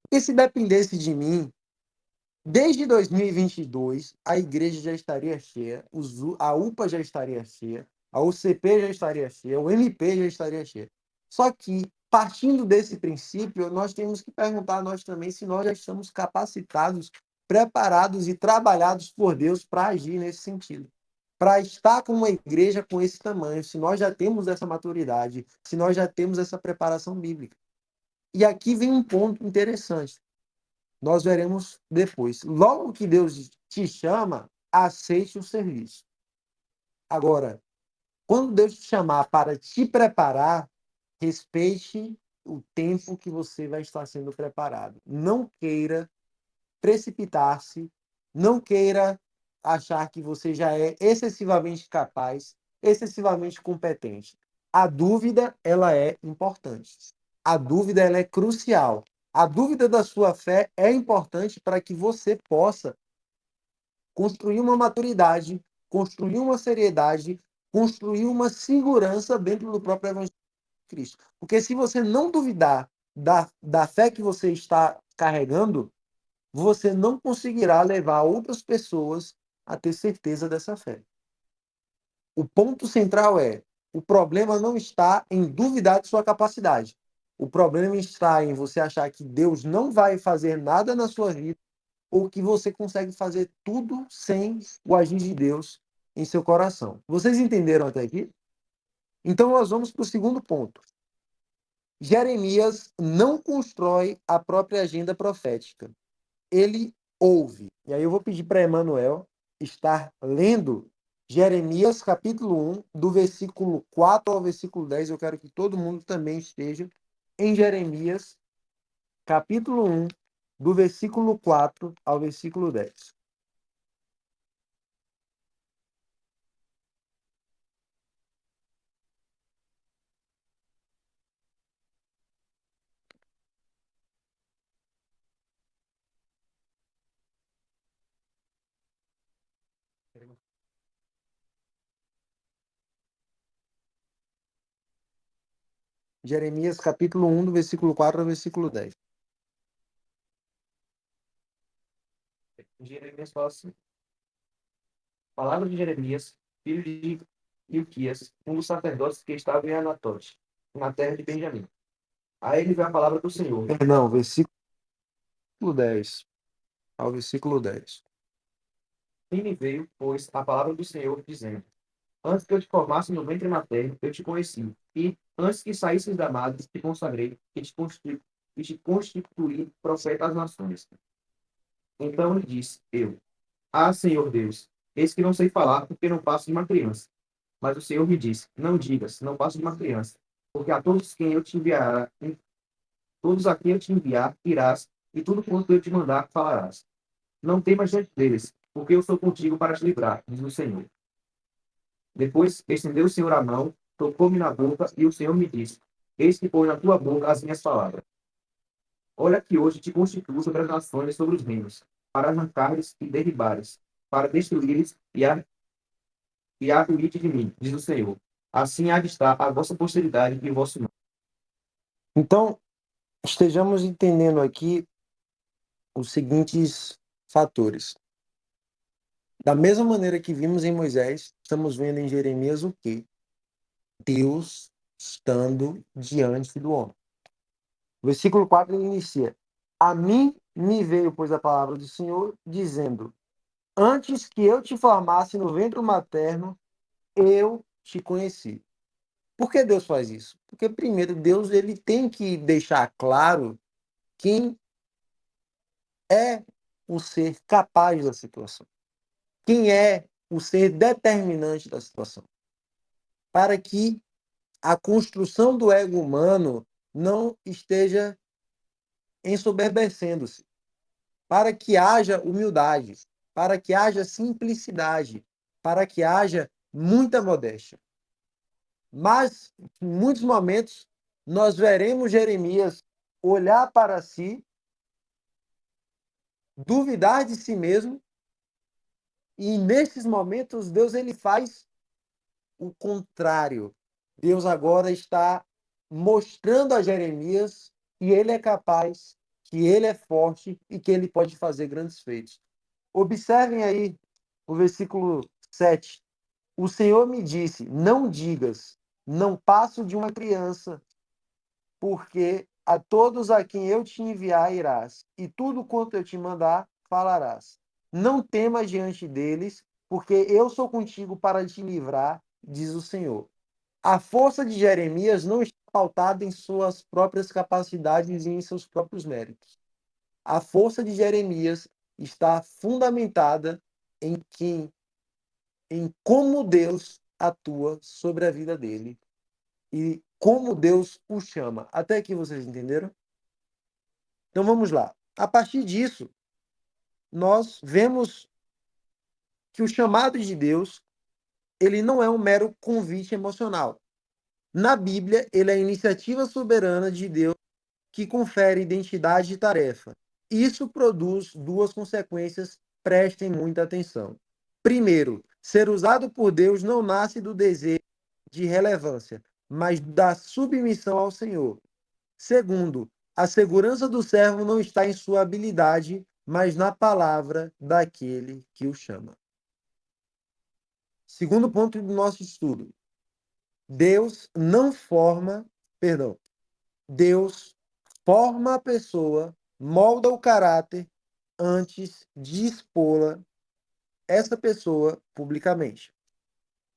Porque se dependesse de mim, desde 2022 a igreja já estaria cheia, a UPA já estaria cheia, a UCP já estaria cheia, o MP já estaria cheia. Só que, partindo desse princípio, nós temos que perguntar a nós também se nós já estamos capacitados, preparados e trabalhados por Deus para agir nesse sentido. Para estar com uma igreja com esse tamanho, se nós já temos essa maturidade, se nós já temos essa preparação bíblica. E aqui vem um ponto interessante. Nós veremos depois. Logo que Deus te chama, aceite o serviço. Agora, quando Deus te chamar para te preparar, respeite o tempo que você vai estar sendo preparado. Não queira precipitar-se, não queira achar que você já é excessivamente capaz, excessivamente competente. A dúvida, ela é importante. A dúvida, ela é crucial. A dúvida da sua fé é importante para que você possa construir uma maturidade, construir uma seriedade, construir uma segurança dentro do próprio Evangelho de Cristo. Porque se você não duvidar da fé que você está carregando, você não conseguirá levar outras pessoas a ter certeza dessa fé. O ponto central é: o problema não está em duvidar de sua capacidade. O problema está em você achar que Deus não vai fazer nada na sua vida ou que você consegue fazer tudo sem o agir de Deus em seu coração. Vocês entenderam até aqui? Então nós vamos para o segundo ponto. Jeremias não constrói a própria agenda profética. Ele ouve. E aí eu vou pedir para Emanuel estar lendo Jeremias capítulo 1, do versículo 4 ao versículo 10. Eu quero que todo mundo também esteja em Jeremias capítulo 1, do versículo 4 ao versículo 10. Jeremias capítulo 1, do versículo 4 ao versículo 10. Jeremias fala assim: palavra de Jeremias, filho de Ilquias, um dos sacerdotes que estava em Anatote, na terra de Benjamim. A ele veio a palavra do Senhor. Não, versículo 10 ao versículo 10. E me veio, pois, a palavra do Senhor, dizendo: antes que eu te formasse no ventre materno, eu te conheci. E, antes que saísses da madre, te consagrei e te constituí profeta às nações. Então lhe disse eu: ah, Senhor Deus, eis que não sei falar, porque não passo de uma criança. Mas o Senhor me disse: não digas, não passo de uma criança, porque a todos quem eu te enviar, todos a quem eu te enviar, irás, e tudo quanto eu te mandar, falarás. Não temas diante deles, porque eu sou contigo para te livrar, diz o Senhor. Depois estendeu o Senhor a mão, tocou-me na boca, e o Senhor me disse: eis que pôs na tua boca as minhas palavras. Olha que hoje te constituo sobre as nações e sobre os reinos, para arrancares e derribares, para destruíres e arruíte de mim, diz o Senhor. Assim há de estar a vossa posteridade e o vosso nome. Então, estejamos entendendo aqui os seguintes fatores. Da mesma maneira que vimos em Moisés, estamos vendo em Jeremias o quê? Deus estando diante do homem. O versículo 4 ele inicia: A mim me veio, pois, a palavra do Senhor, dizendo: Antes que eu te formasse no ventre materno, eu te conheci. Por que Deus faz isso? Porque, primeiro, Deus ele tem que deixar claro quem é o ser capaz da situação, quem é o ser determinante da situação, para que a construção do ego humano não esteja ensoberbecendo-se, para que haja humildade, para que haja simplicidade, para que haja muita modéstia. Mas, em muitos momentos, nós veremos Jeremias olhar para si, duvidar de si mesmo, e nesses momentos Deus ele faz o contrário. Deus agora está mostrando a Jeremias que ele é capaz, que ele é forte e que ele pode fazer grandes feitos. Observem aí o versículo 7. O Senhor me disse: Não digas, não passo de uma criança, porque a todos a quem eu te enviar irás, e tudo quanto eu te mandar falarás. Não temas diante deles, porque eu sou contigo para te livrar, diz o Senhor. A força de Jeremias não está pautada em suas próprias capacidades e em seus próprios méritos. A força de Jeremias está fundamentada em quem, em como Deus atua sobre a vida dele e como Deus o chama. Até aqui vocês entenderam? Então vamos lá. A partir disso, nós vemos que o chamado de Deus, ele não é um mero convite emocional. Na Bíblia, ele é a iniciativa soberana de Deus que confere identidade e tarefa. Isso produz duas consequências, prestem muita atenção. Primeiro, ser usado por Deus não nasce do desejo de relevância, mas da submissão ao Senhor. Segundo, a segurança do servo não está em sua habilidade, mas na palavra daquele que o chama. Segundo ponto do nosso estudo. Deus não forma, perdão, Deus forma a pessoa, molda o caráter antes de expô-la, essa pessoa, publicamente.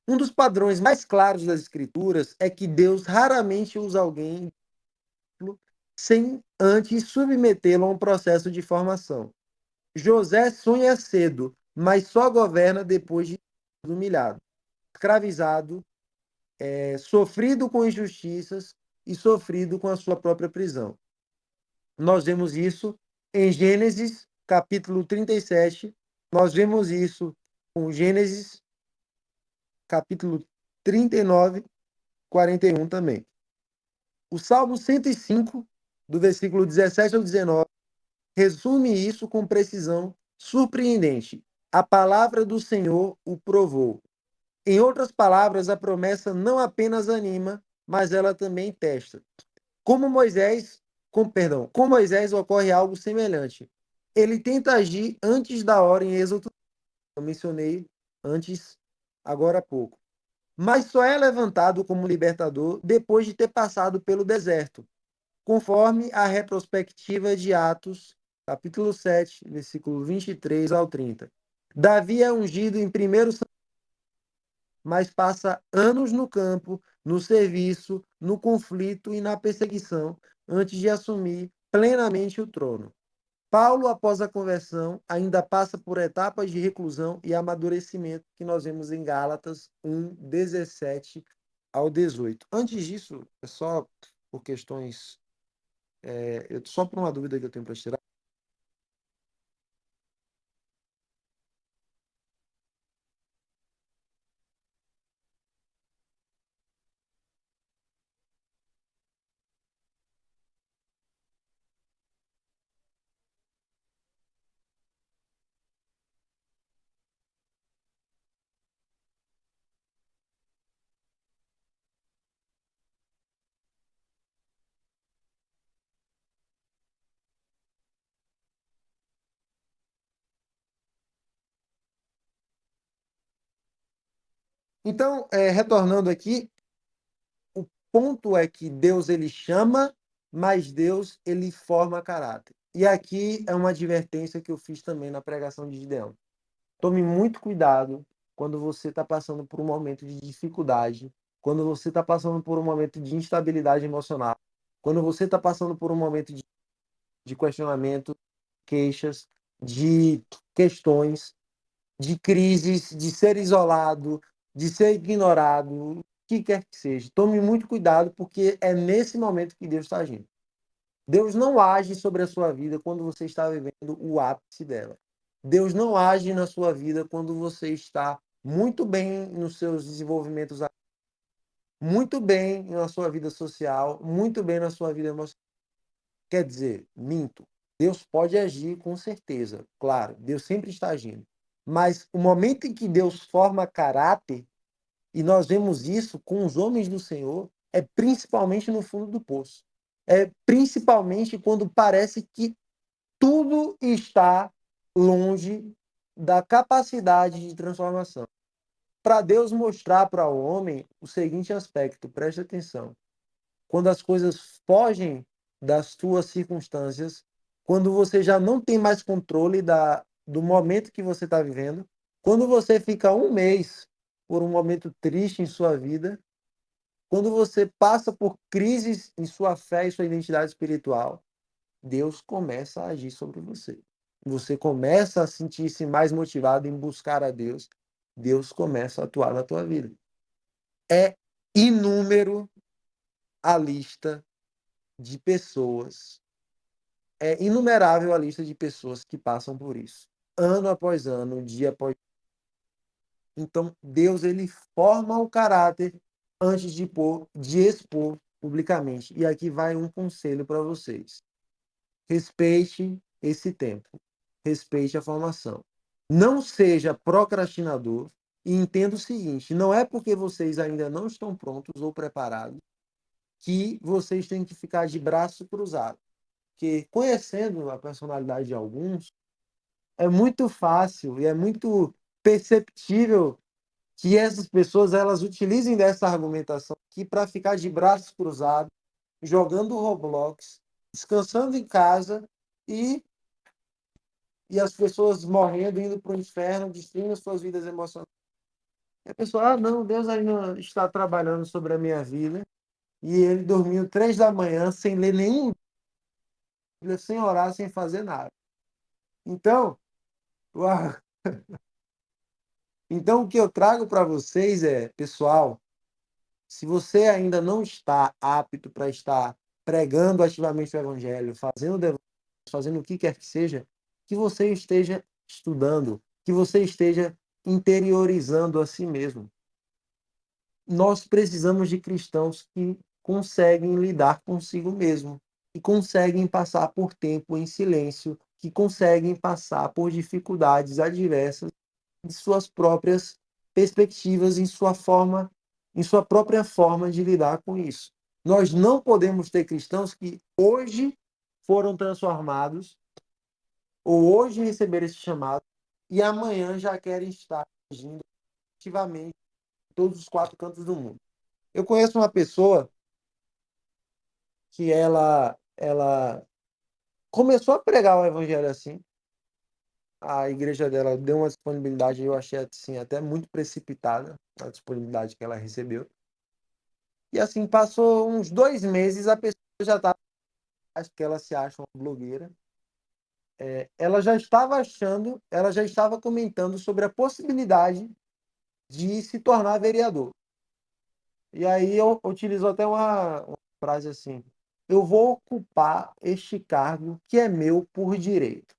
Um dos padrões mais claros das Escrituras é que Deus raramente usa alguém sem antes submetê-lo a um processo de formação. José sonha cedo, mas só governa depois de ser humilhado, escravizado, sofrido com injustiças e sofrido com a sua própria prisão. Nós vemos isso em Gênesis, capítulo 37. Nós vemos isso com Gênesis, capítulo 39, 41 também. O Salmo 105, do versículo 17 ao 19, resume isso com precisão surpreendente. A palavra do Senhor o provou. Em outras palavras, a promessa não apenas anima, mas ela também testa. Com Moisés ocorre algo semelhante. Ele tenta agir antes da hora em Êxodo, eu mencionei antes, agora há pouco. Mas só é levantado como libertador depois de ter passado pelo deserto, conforme a retrospectiva de Atos, capítulo 7, versículo 23 ao 30. Davi é ungido em primeiro, mas passa anos no campo, no serviço, no conflito e na perseguição, antes de assumir plenamente o trono. Paulo, após a conversão, ainda passa por etapas de reclusão e amadurecimento que nós vemos em Gálatas 1, 17 ao 18. Antes disso, é só por questões, só por uma dúvida que eu tenho para tirar. Então, retornando aqui, ponto é que Deus ele chama, mas Deus ele forma caráter. E aqui é uma advertência que eu fiz também na pregação de Gideão. Tome muito cuidado quando você está passando por um momento de dificuldade, quando você está passando por um momento de instabilidade emocional, quando você está passando por um momento de questionamento, queixas, de questões, de crises, de ser isolado, de ser ignorado, o que quer que seja. Tome muito cuidado, porque é nesse momento que Deus está agindo. Deus não age sobre a sua vida quando você está vivendo o ápice dela. Deus não age na sua vida quando você está muito bem nos seus desenvolvimentos, muito bem na sua vida social, muito bem na sua vida emocional. Quer dizer, minto. Deus pode agir com certeza, claro, Deus sempre está agindo. Mas o momento em que Deus forma caráter, e nós vemos isso com os homens do Senhor, é principalmente no fundo do poço. É principalmente quando parece que tudo está longe da capacidade de transformação. Para Deus mostrar para o homem o seguinte aspecto, preste atenção. Quando as coisas fogem das tuas circunstâncias, quando você já não tem mais controle do momento que você está vivendo, quando você fica um mês por um momento triste em sua vida, quando você passa por crises em sua fé e sua identidade espiritual, Deus começa a agir sobre você. Você começa a sentir-se mais motivado em buscar a Deus, Deus começa a atuar na tua vida. É inúmero a lista de pessoas, é inumerável a lista de pessoas que passam por isso, ano após ano, dia após. Então, Deus ele forma o caráter antes de expor publicamente. E aqui vai um conselho para vocês. Respeite esse tempo. Respeite a formação. Não seja procrastinador e entenda o seguinte: não é porque vocês ainda não estão prontos ou preparados que vocês têm que ficar de braço cruzado. Porque conhecendo a personalidade de alguns, é muito fácil e é muito perceptível que essas pessoas elas utilizem dessa argumentação aqui para ficar de braços cruzados, jogando Roblox, descansando em casa e as pessoas morrendo, indo para o inferno, destruindo suas vidas emocionais. E a pessoa, não, Deus ainda está trabalhando sobre a minha vida. E ele dormiu 3 da manhã, sem ler nenhum livro, sem orar, sem fazer nada. Então, então o que eu trago para vocês é, pessoal, se você ainda não está apto para estar pregando ativamente o evangelho, fazendo o que quer que seja, que você esteja estudando, que você esteja interiorizando a si mesmo. Nós precisamos de cristãos que conseguem lidar consigo mesmo, que conseguem passar por tempo em silêncio, que conseguem passar por dificuldades adversas de suas próprias perspectivas, em sua própria forma de lidar com isso. Nós não podemos ter cristãos que hoje foram transformados ou hoje receberam esse chamado e amanhã já querem estar agindo ativamente em todos os 4 cantos do mundo. Eu conheço uma pessoa que ela começou a pregar o evangelho assim. A igreja dela deu uma disponibilidade, eu achei assim, até muito precipitada, a disponibilidade que ela recebeu. E assim, passou uns 2 meses, a pessoa já estava, acho que ela se acha uma blogueira, ela já estava comentando sobre a possibilidade de se tornar vereador. E aí eu utilizo até uma frase assim: eu vou ocupar este cargo que é meu por direito,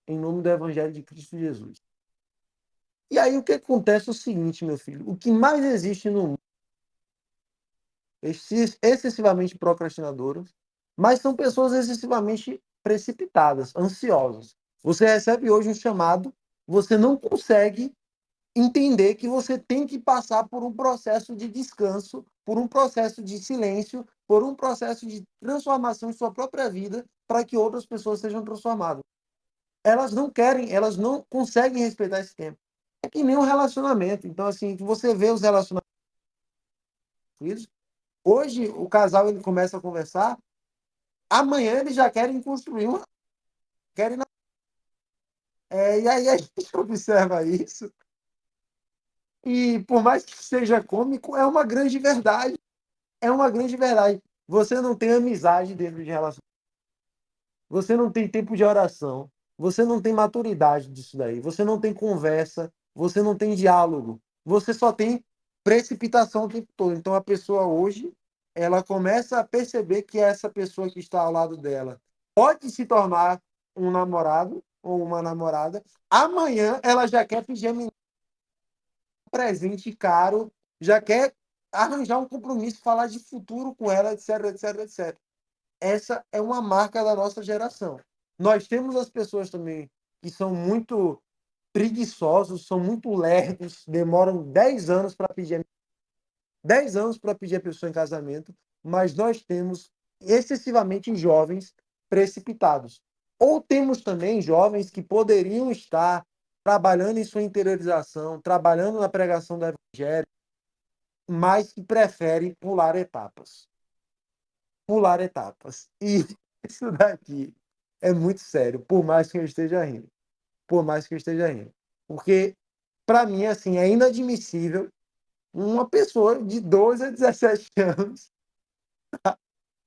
em nome do Evangelho de Cristo Jesus. E aí o que acontece é o seguinte, meu filho: o que mais existe no mundo, excessivamente procrastinadoras, mas são pessoas excessivamente precipitadas, ansiosas. Você recebe hoje um chamado, você não consegue entender que você tem que passar por um processo de descanso, por um processo de silêncio, por um processo de transformação em sua própria vida para que outras pessoas sejam transformadas. Elas não querem, elas não conseguem respeitar esse tempo. É que nem um relacionamento. Então, assim, você vê os relacionamentos Hoje, o casal ele começa a conversar, amanhã eles já querem construir uma. Querem, e aí a gente observa isso, e por mais que seja cômico, é uma grande verdade. É uma grande verdade. Você não tem amizade dentro de relação. Você não tem tempo de oração, você não tem maturidade disso daí, você não tem conversa, você não tem diálogo, você só tem precipitação o tempo todo. Então a pessoa hoje, ela começa a perceber que essa pessoa que está ao lado dela pode se tornar um namorado ou uma namorada. Amanhã ela já quer pedir um presente caro, já quer arranjar um compromisso, falar de futuro com ela, etc, etc, etc. Essa é uma marca da nossa geração. Nós temos as pessoas também que são muito preguiçosos, são muito lerdos, demoram 10 anos para pedir 10 anos para pedir a pessoa em casamento, mas nós temos excessivamente jovens precipitados. Ou temos também jovens que poderiam estar trabalhando em sua interiorização, trabalhando na pregação do evangelho, mas que preferem pular etapas. Pular etapas. E isso daqui é muito sério, por mais que eu esteja rindo. Por mais que eu esteja rindo. Porque, para mim, assim, é inadmissível uma pessoa de 12 a 17 anos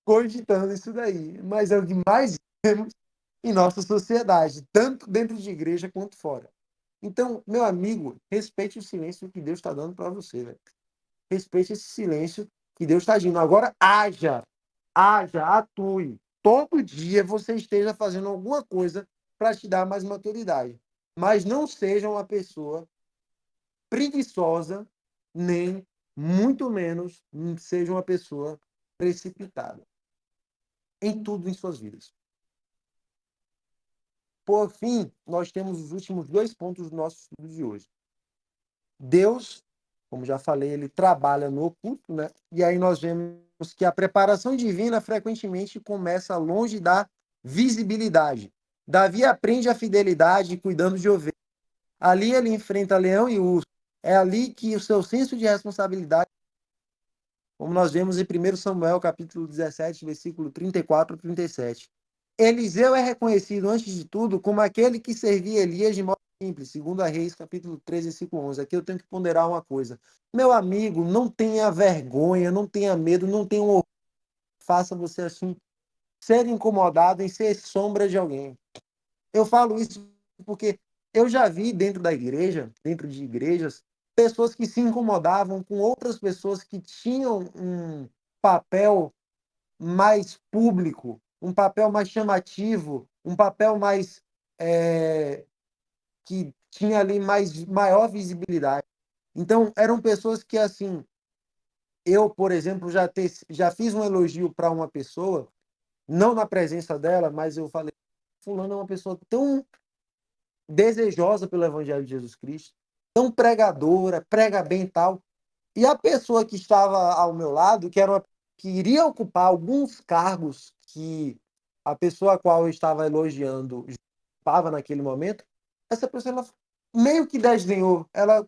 cogitando isso daí. Mas é o que mais vemos em nossa sociedade, tanto dentro de igreja quanto fora. Então, meu amigo, respeite o silêncio que Deus está dando para você, velho. Respeite esse silêncio que Deus está agindo. Agora, haja, atue. Todo dia você esteja fazendo alguma coisa para te dar mais maturidade. Mas não seja uma pessoa preguiçosa, nem muito menos seja uma pessoa precipitada em tudo em suas vidas. Por fim, nós temos os últimos 2 pontos do nosso estudo de hoje. Deus, como já falei, ele trabalha no oculto, né? E aí nós vemos que a preparação divina frequentemente começa longe da visibilidade. Davi aprende a fidelidade cuidando de ovelhas. Ali ele enfrenta leão e urso. É ali que o seu senso de responsabilidade, como nós vemos em 1 Samuel, capítulo 17, versículo 34 e 37. Eliseu é reconhecido, antes de tudo, como aquele que servia Elias de modo simples, segundo a Reis, capítulo 13, versículo 11. Aqui eu tenho que ponderar uma coisa. Meu amigo, não tenha vergonha, não tenha medo, não tenha um faça você assim ser incomodado em ser sombra de alguém. Eu falo isso porque eu já vi dentro da igreja, dentro de igrejas, pessoas que se incomodavam com outras pessoas que tinham um papel mais público, um papel mais chamativo, um papel mais que tinha ali maior visibilidade. Então, eram pessoas que, assim, eu, por exemplo, já fiz um elogio para uma pessoa, não na presença dela, mas eu falei, fulano é uma pessoa tão desejosa pelo Evangelho de Jesus Cristo, tão pregadora, prega bem e tal. E a pessoa que estava ao meu lado, que iria ocupar alguns cargos que a pessoa a qual eu estava elogiando ocupava naquele momento, essa pessoa ela meio que desdenhou. Ela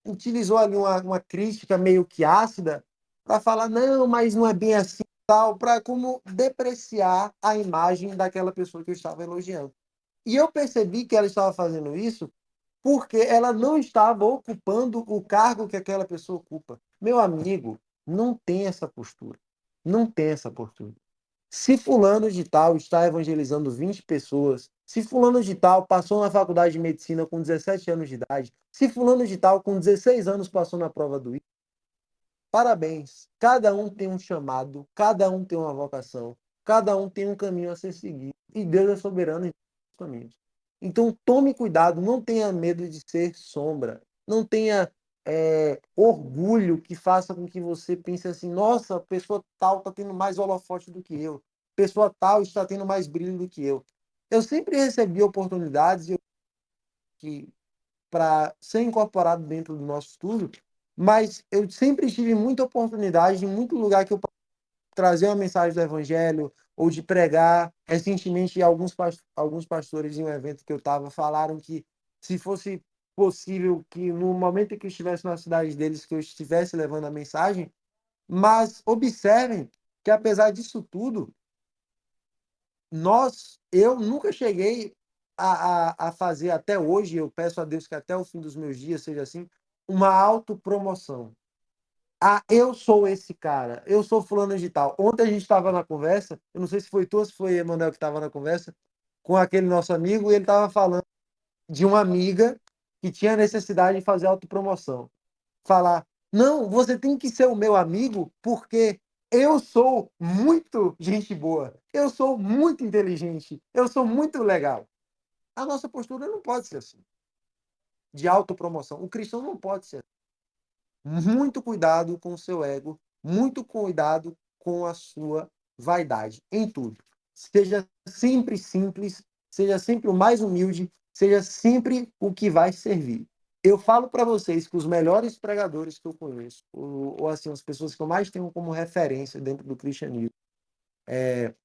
utilizou ali uma crítica meio que ácida para falar, não, mas não é bem assim, tal, para como depreciar a imagem daquela pessoa que eu estava elogiando. E eu percebi que ela estava fazendo isso porque ela não estava ocupando o cargo que aquela pessoa ocupa. Meu amigo, não tem essa postura. Não tem essa postura. Se fulano de tal está evangelizando 20 pessoas, se fulano de tal passou na faculdade de medicina com 17 anos de idade, se fulano de tal com 16 anos passou na prova do I, parabéns. Cada um tem um chamado, cada um tem uma vocação, cada um tem um caminho a ser seguido. E Deus é soberano em todos os caminhos. Então tome cuidado, não tenha medo de ser sombra. Não tenha orgulho que faça com que você pense assim, nossa, a pessoa tal está tendo mais holofote do que eu. A pessoa tal está tendo mais brilho do que eu. Eu sempre recebi oportunidades para ser incorporado dentro do nosso estudo, mas eu sempre tive muita oportunidade em muito lugar que eu trazer uma mensagem do evangelho ou de pregar. Recentemente, alguns pastores em um evento que eu estava falaram que se fosse possível que no momento em que eu estivesse na cidade deles, que eu estivesse levando a mensagem, Mas observem que, apesar disso tudo, eu nunca cheguei a fazer até hoje, eu peço a Deus que até o fim dos meus dias seja assim, uma autopromoção. Ah, eu sou esse cara, eu sou fulano de tal. Ontem a gente estava na conversa, eu não sei se foi tu ou se foi Emanuel que estava na conversa, com aquele nosso amigo, e ele estava falando de uma amiga que tinha necessidade de fazer autopromoção. Falar, não, você tem que ser o meu amigo porque eu sou muito gente boa, eu sou muito inteligente, eu sou muito legal. A nossa postura não pode ser assim, de autopromoção. O cristão não pode ser assim. Muito cuidado com o seu ego, muito cuidado com a sua vaidade, em tudo. Seja sempre simples, seja sempre o mais humilde, seja sempre o que vai servir. Eu falo para vocês que os melhores pregadores que eu conheço, ou assim, as pessoas que eu mais tenho como referência dentro do cristianismo,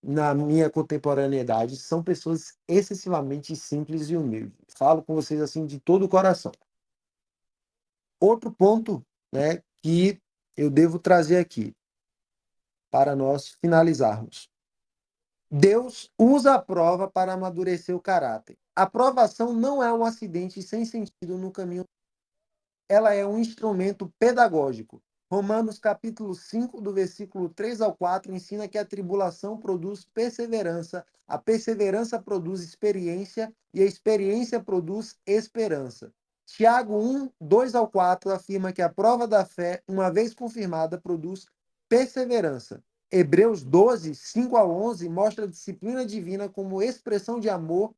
na minha contemporaneidade, são pessoas excessivamente simples e humildes. Falo com vocês assim de todo o coração. Outro ponto, né, que eu devo trazer aqui para nós finalizarmos. Deus usa a prova para amadurecer o caráter. A provação não é um acidente sem sentido no caminho, ela é um instrumento pedagógico. Romanos capítulo 5, do versículo 3 ao 4, ensina que a tribulação produz perseverança, a perseverança produz experiência e a experiência produz esperança. Tiago 1, 2 ao 4 afirma que a prova da fé, uma vez confirmada, produz perseverança. Hebreus 12, 5 a 11 mostra a disciplina divina como expressão de amor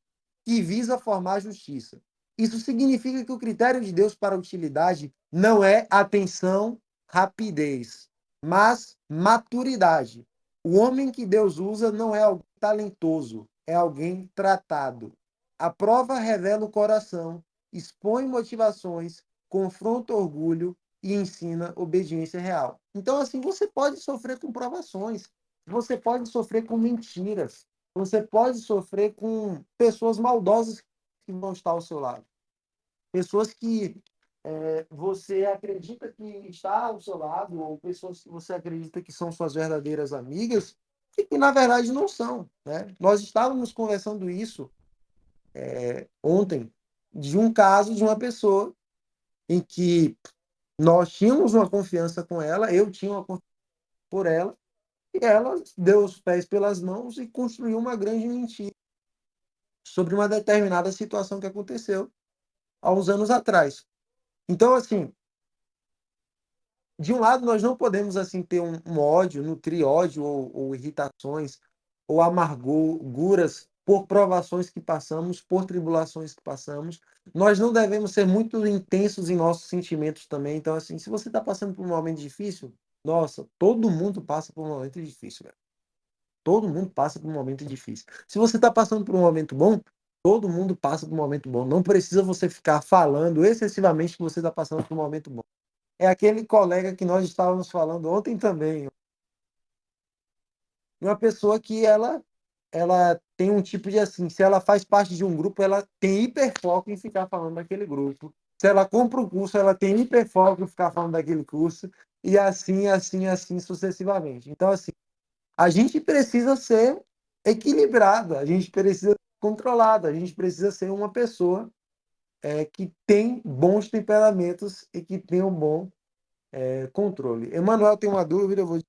que visa formar justiça. Isso significa que o critério de Deus para a utilidade não é atenção, rapidez, mas maturidade. O homem que Deus usa não é alguém talentoso, é alguém tratado. A prova revela o coração, expõe motivações, confronta orgulho e ensina obediência real. Então, assim, você pode sofrer com provações, você pode sofrer com mentiras, você pode sofrer com pessoas maldosas que vão estar ao seu lado. Pessoas que você acredita que está ao seu lado, ou pessoas que você acredita que são suas verdadeiras amigas, e que na verdade não são. Né? Nós estávamos conversando isso ontem, de um caso de uma pessoa em que nós tínhamos uma confiança com ela, eu tinha uma confiança por ela, e ela deu os pés pelas mãos e construiu uma grande mentira sobre uma determinada situação que aconteceu há uns anos atrás. Então, assim, de um lado, nós não podemos assim ter um ódio, nutrir ódio ou irritações ou amarguras por provações que passamos, por tribulações que passamos. Nós não devemos ser muito intensos em nossos sentimentos também. Então, assim, se você está passando por um momento difícil, nossa, todo mundo passa por um momento difícil, velho. Todo mundo passa por um momento difícil. Se você está passando por um momento bom, todo mundo passa por um momento bom. Não precisa você ficar falando excessivamente que você está passando por um momento bom. É aquele colega que nós estávamos falando ontem também. Uma pessoa que ela tem um tipo de assim, se ela faz parte de um grupo, ela tem hiperfoco em ficar falando daquele grupo. Se ela compra um curso, ela tem hiperfoco em ficar falando daquele curso. E assim, assim, assim sucessivamente. Então, assim, a gente precisa ser equilibrado, a gente precisa ser controlado, a gente precisa ser uma pessoa que tem bons temperamentos e que tem um bom controle. Emanuel tem uma dúvida, eu vou.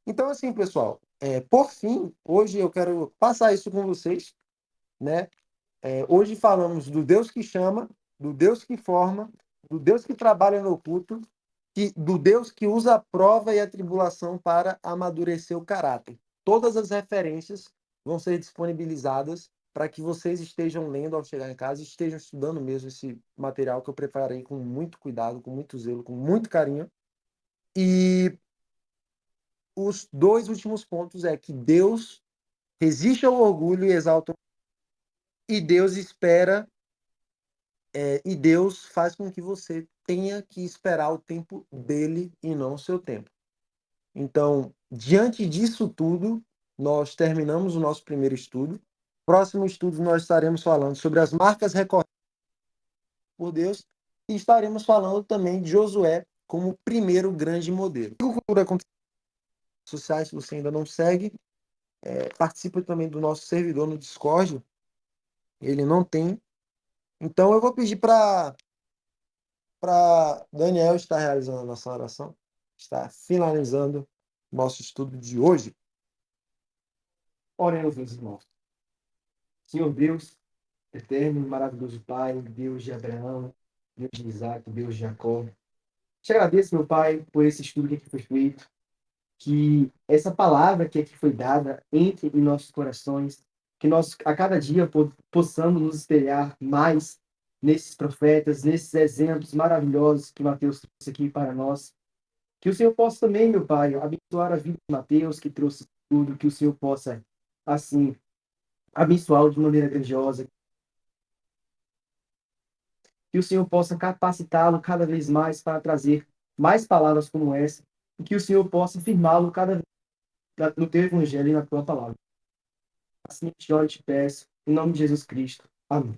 Então, assim, pessoal, por fim, hoje eu quero passar isso com vocês, né? Hoje falamos do Deus que chama, do Deus que forma do Deus que trabalha no oculto, do Deus que usa a prova e a tribulação para amadurecer o caráter. Todas as referências vão ser disponibilizadas para que vocês estejam lendo ao chegar em casa e estejam estudando mesmo esse material que eu preparei com muito cuidado, com muito zelo, com muito carinho. E os dois últimos pontos é que Deus resiste ao orgulho e exalta, e Deus espera, e Deus faz com que você tenha que esperar o tempo dele e não o seu tempo. Então, diante disso tudo, nós terminamos o nosso primeiro estudo. Próximo estudo nós estaremos falando sobre as marcas recorrentes por Deus e estaremos falando também de Josué como o primeiro grande modelo. Cultura sociais, se você ainda não segue, participa também do nosso servidor no Discord. Ele não tem. Então eu vou pedir para Daniel estar realizando a nossa oração, está finalizando nosso estudo de hoje. Oremos, meus irmãos. Senhor Deus, eterno e maravilhoso Pai, Deus de Abraão, Deus de Isaac, Deus de Jacó. Te agradeço, meu Pai, por esse estudo que aqui foi feito, que essa palavra que aqui foi dada entre em nossos corações, que nós a cada dia possamos nos espelhar mais nesses profetas, nesses exemplos maravilhosos que Mateus trouxe aqui para nós. Que o Senhor possa também, meu Pai, abençoar a vida de Mateus, que trouxe tudo, que o Senhor possa, assim, abençoá-lo de maneira grandiosa, que o Senhor possa capacitá-lo cada vez mais para trazer mais palavras como essa, e que o Senhor possa firmá-lo cada vez no teu evangelho e na tua palavra. Assim te oro e te peço, em nome de Jesus Cristo. Amém.